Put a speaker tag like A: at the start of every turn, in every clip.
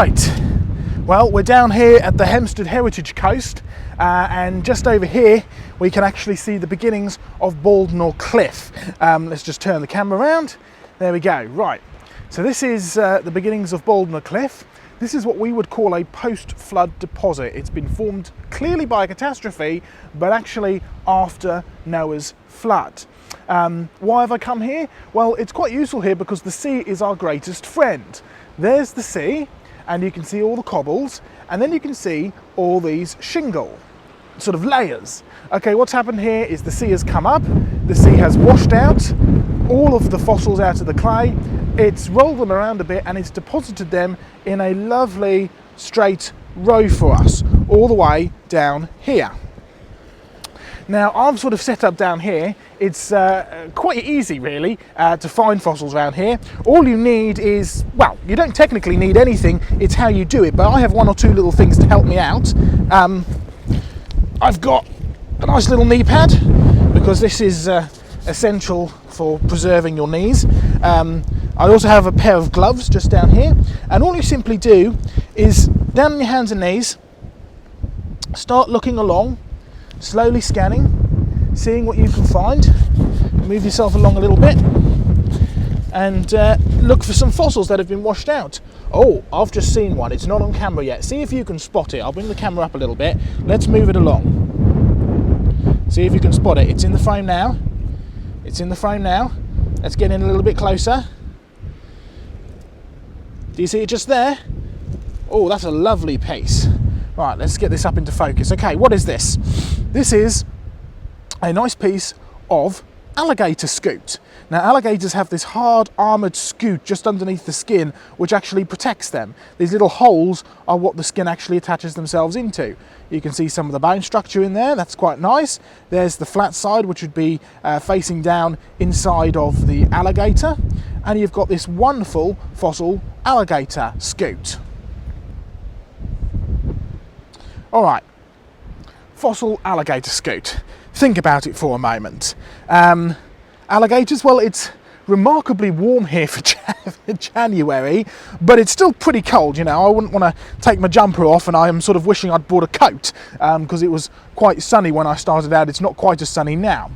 A: Right, well, we're down here at the Hempstead Heritage Coast, and just over here we can actually see the beginnings of Bouldnor Cliff. Let's just turn the camera around. There we go. Right, so this is the beginnings of Bouldnor Cliff. This is what we would call a post-flood deposit. It's been formed clearly by a catastrophe, but actually after Noah's flood. Why have I come here? Well, it's quite useful here because the sea is our greatest friend. There's the sea, and you can see all the cobbles, and then you can see all these shingle sort of layers. Okay, what's happened here is the sea has come up, the sea has washed out all of the fossils out of the clay, it's rolled them around a bit, and it's deposited them in a lovely straight row for us, all the way down here. Now, I've sort of set up down here. It's quite easy, really, to find fossils around here. All you need is, well, you don't technically need anything, it's how you do it, but I have one or two little things to help me out. I've got a nice little knee pad, because this is essential for preserving your knees. I also have a pair of gloves just down here, and all you simply do is, down on your hands and knees, start looking along, slowly scanning, seeing what you can find. Move yourself along a little bit and look for some fossils that have been washed out. Oh, I've just seen one. It's not on camera yet. See if you can spot it. I'll bring the camera up a little bit. Let's move it along. See if you can spot it. It's in the frame now. It's in the frame now. Let's get in a little bit closer. Do you see it just there? Oh, that's a lovely piece. Right, let's get this up into focus. Okay, what is this? This is a nice piece of alligator scute. Now, alligators have this hard armoured scute just underneath the skin, which actually protects them. These little holes are what the skin actually attaches themselves into. You can see some of the bone structure in there. That's quite nice. There's the flat side, which would be facing down inside of the alligator. And you've got this wonderful fossil alligator scute. All right, fossil alligator scute. Think about it for a moment. Alligators, well, it's remarkably warm here for January, but it's still pretty cold, you know. I wouldn't want to take my jumper off, and I am sort of wishing I'd brought a coat, because it was quite sunny when I started out. It's not quite as sunny now.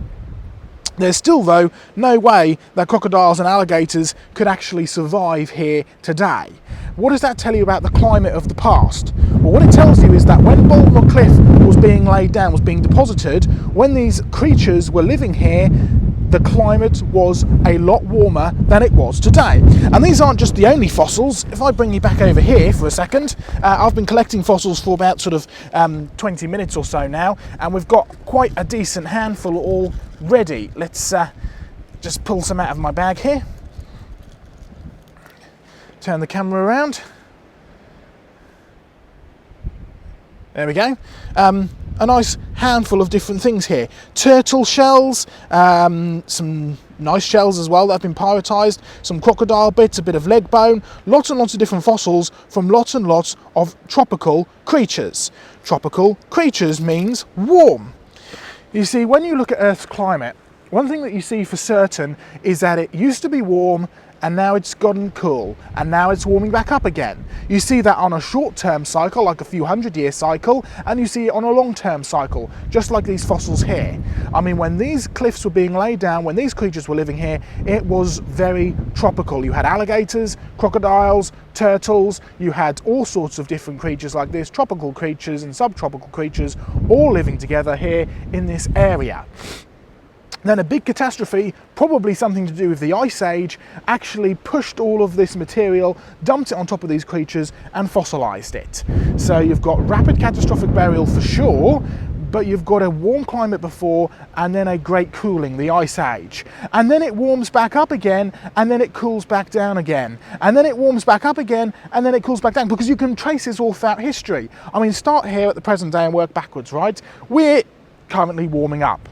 A: There's still, though, no way that crocodiles and alligators could actually survive here today. What does that tell you about the climate of the past? Well, what it tells you is that when Bouldnor Cliff was being laid down, was being deposited, when these creatures were living here, the climate was a lot warmer than it was today. And these aren't just the only fossils. If I bring you back over here for a second, I've been collecting fossils for about sort of 20 minutes or so now, and we've got quite a decent handful all ready. Let's just pull some out of my bag here. Turn the camera around. There we go. A nice handful of different things here. Turtle shells, some nice shells as well that have been pyrotised, some crocodile bits, a bit of leg bone, lots and lots of different fossils from lots and lots of tropical creatures. Tropical creatures means warm. You see, when you look at Earth's climate, one thing that you see for certain is that it used to be warm, and now it's gotten cool, and now it's warming back up again. You see that on a short-term cycle, like a few hundred-year cycle, and you see it on a long-term cycle, just like these fossils here. I mean, when these cliffs were being laid down, when these creatures were living here, it was very tropical. You had alligators, crocodiles, turtles, you had all sorts of different creatures like this, tropical creatures and subtropical creatures, all living together here in this area. Then a big catastrophe, probably something to do with the Ice Age, actually pushed all of this material, dumped it on top of these creatures, and fossilised it. So you've got rapid catastrophic burial for sure, but you've got a warm climate before, and then a great cooling, the Ice Age. And then it warms back up again, and then it cools back down again. And then it warms back up again, and then it cools back down, because you can trace this all throughout history. I mean, start here at the present day and work backwards, right? We're currently warming up.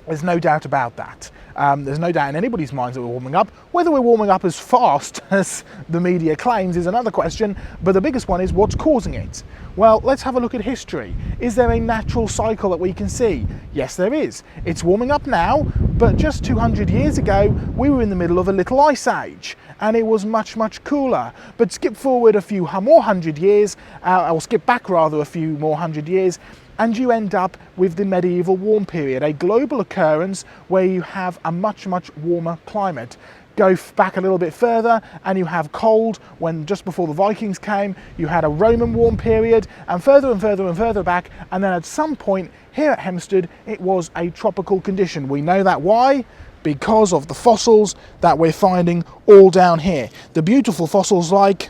A: There's no doubt about that. There's no doubt in anybody's minds that we're warming up. Whether we're warming up as fast as the media claims is another question, but the biggest one is what's causing it. Well, let's have a look at history. Is there a natural cycle that we can see? Yes, there is. It's warming up now, but just 200 years ago, we were in the middle of a little ice age, and it was much, much cooler. But skip forward a few more hundred years, or skip back rather a few more hundred years, and you end up with the medieval warm period, a global occurrence where you have a much, much warmer climate. Go back a little bit further and you have cold when just before the Vikings came, you had a Roman warm period, and further and further and further back, and then at some point here at Hempstead it was a tropical condition. We know that. Why? Because of the fossils that we're finding all down here. The beautiful fossils like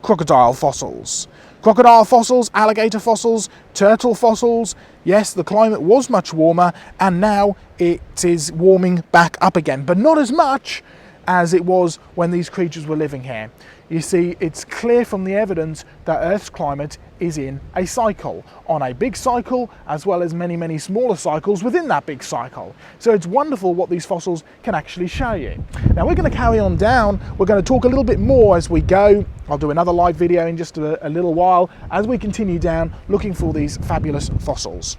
A: crocodile fossils. Crocodile fossils, alligator fossils, turtle fossils. Yes, the climate was much warmer and now it is warming back up again, but not as much as it was when these creatures were living here. You see, it's clear from the evidence that Earth's climate is in a cycle, on a big cycle as well as many, many smaller cycles within that big cycle. So it's wonderful what these fossils can actually show you. Now we're going to carry on down. We're going to talk a little bit more as we go. I'll do another live video in just a little while as we continue down looking for these fabulous fossils.